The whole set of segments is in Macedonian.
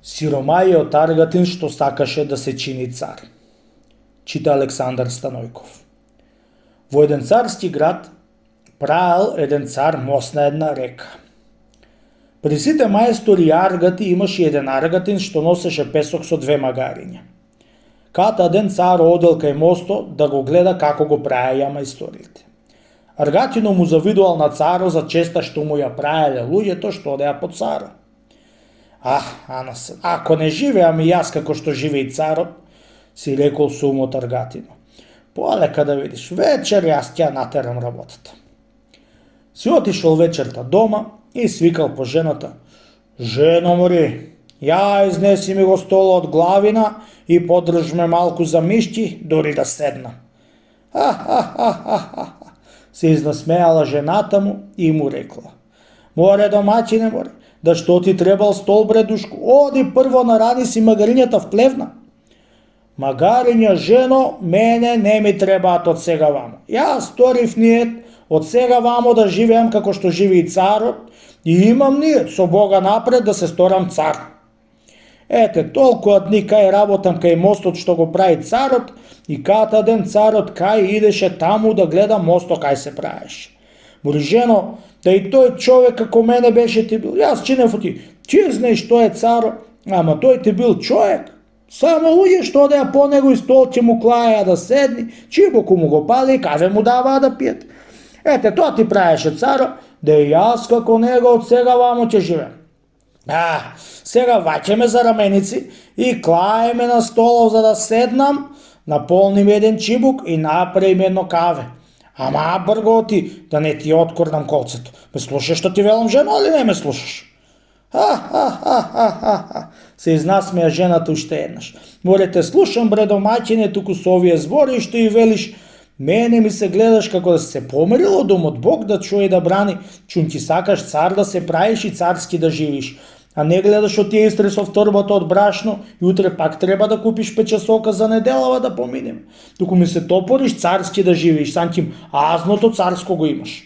Сиромајиот Аргатин што сакаше да се чини цар. Чита Александар Станојков. Во еден царски град правел еден цар мост на една река. При сите мајстори и аргати имаше еден аргатин што носеше песок со две магариња. Ката ден цар одел кај мостот да го гледа како го праеја мајсторите. Аргатино му завидувал на царо за честа што му ја праеле луѓето што одеа по царо. Анасен, ако не живеам и јас како што живе и царот, си рекол со умот Аргатино. Полека да видиш, вечер јас ќе натерам работата. Си отишол вечерта дома и свикал по жената. Жено мори, ја изнеси ми го столот главина и подрж ме малку за мишки, дори да седнам. Се изнасмејала жената му и му рекла. Море домаќине море, да што ти требал стол бредушко, оди прво нарани си магарињата в плевна. Магариња, жено, мене не ми требаат од сега вамо. Јас сторив ниет од сега вамо да живеам како што живи и царот и имам ниет со Бога напред да се сторам цар. Ете, толкова дни кај работам кај мостот што го прави царот и ката ден царот кај идеше таму да гледа мостот кај се правеше. Мори жено, да и тој човек како мене беше ти бил. Јас чинев ти, ти знаеш што е царо, ама тој ти бил човек. Само луѓе што одеа по него и стол ќе му клаја да седни, чибоку му го пали и кафе му даваа да пиет. Ете, тоа ти правеше царо, да и јас како него од сега вамо ќе живеам. Сега ваќеме за раменици и клаеме на столов за да седнам, наполним еден чибук и направим едно каве. Ама брготи, да не ти откорнам колцето. Ме слушаш што ти велам, жено, или не ме слушаш? Се изнасмеја жената уште еднаш. Море те слушам, бре домаќине, туку со овие збори што и велиш, мене ми се гледаш како да се померил од умот Бог да чуе и да брани, чун ти сакаш цар да се правиш и царски да живиш. А не гледаш од тие истресов торбата од брашно и утре пак треба да купиш печесока за неделава да поминеме. Туку ми се топориш царски да живиш, сантим азното царско го имаш.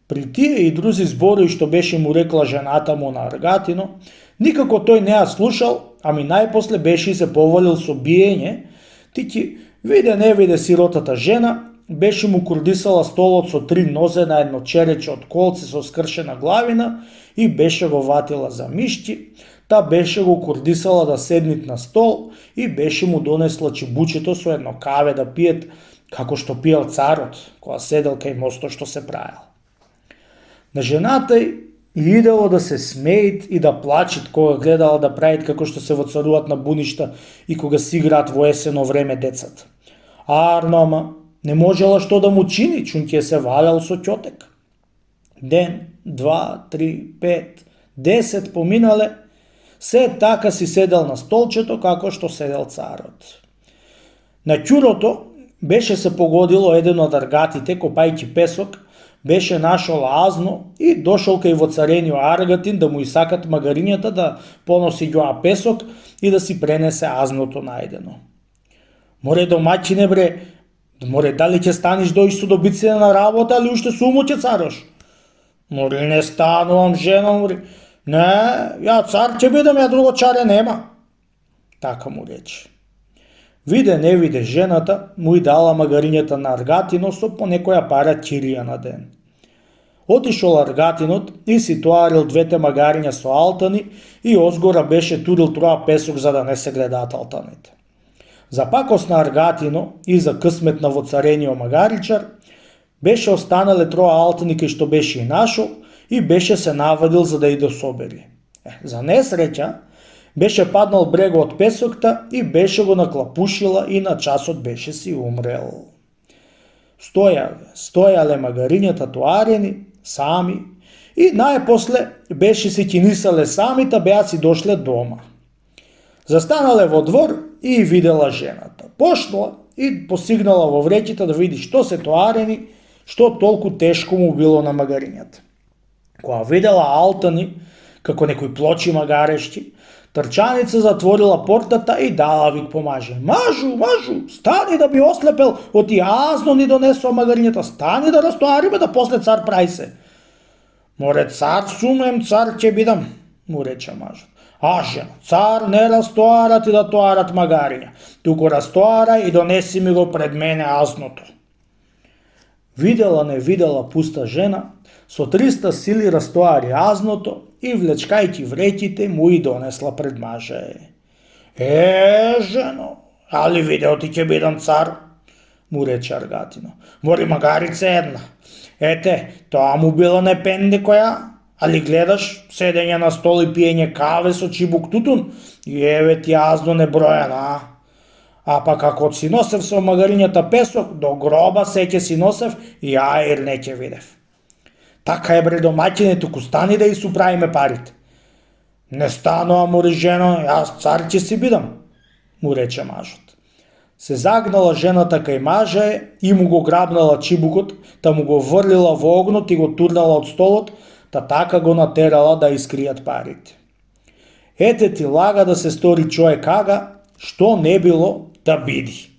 При тие и друзи збори што беше му рекла жената му на Аргатино, никако тој не ја слушал, ами најпосле беше и се повалил со биење, тики виде не виде сиротата жена, беше му курдисала столот со 3 нозе на едно черече од колце со скршена главина и беше го ватила за мишки, та беше го курдисала да седнит на стол и беше му донесла чибучето со едно каве да пиет, како што пиел царот, кога седел кај мостот што се правил. На жената идело да се смеит и да плачет кога гледала да правит како што се воцаруваат на буништа и кога си играат во есено време децата. Арнома не можела што да му чини, чун ќе се валял со ќотек. Ден, 2, 3, 5, 10 поминале, се така си седел на столчето како што седел царот. На ќурото беше се погодило еден од аргатите, копајќи песок, беше нашол азно и дошол кај воцарениот Аргатин да му исакат магарињата да поноси ѓоа песок и да си пренесе азното најдено. Море домаќине бре, море дали ќе станиш доиш со добицина на работа или уште сумо ќе царош? Море не станувам жена, море. Не, ја цар ќе бидам, ја друго чаре нема. Така му рече. Виде не виде жената, му и дала магарињата на Аргатино со по некоја пара кирија на ден. Отишол Аргатинот и си тоарил 2 магариња со алтани и озгора беше турил троа песок за да не се гледаат алтаните. За пакост на Аргатино и за късмет на воцарениот магаричар, беше останале троа алтани кај што беше и нашол и беше се навадил за да и да собери. За несреќа, беше паднал брего од песокта и беше го наклапушила и на часот беше си умрел. Стојале магарињата тоарени, сами, и најпосле беше си кинисале сами, та беа си дошле дома. Застанале во двор и видела жената. Пошла и посигнала во вреќите да види што се тоарени, што толку тешко му било на магарињата. Кога видела алтани, како некои плочи магарешки, трчаница затворила портата и дала вик по маже. Мажу, стани да би ослепел, оти азно ни донесува магарињата, стани да растоариме да после цар прај се. Море цар сумем, цар ќе бидам. му рече мажот. А жено, цар не растоарат и да тоарат магариња, туку растоара и донеси ми го пред мене азното. Видела не видела пуста жена, со 300 сили растоари азното и влечкајќи вреќите му и донесла пред маже. Жено, али видео ти ќе бидам цар, му рече Аргатино. Мори магарица една. Ете, тоа му била не пендикоја, али гледаш, седење на стол и пиење каве со чибук тутун, и еве ти азно небројана. А па како си носев со магарињата песок, до гроба сеќе си носев и аир не ќе видев. Така е бре домаќине, туку стани да и суправиме парите. Не станува, мори жено, јас цар ќе си бидам, му рече мажот. Се загнала жената кај маже и му го грабнала чибукот, та му го врлила во огнот и го турнала од столот, та така го натерала да искријат парите. Ете ти лага да се стори човек ага, што не било да биди.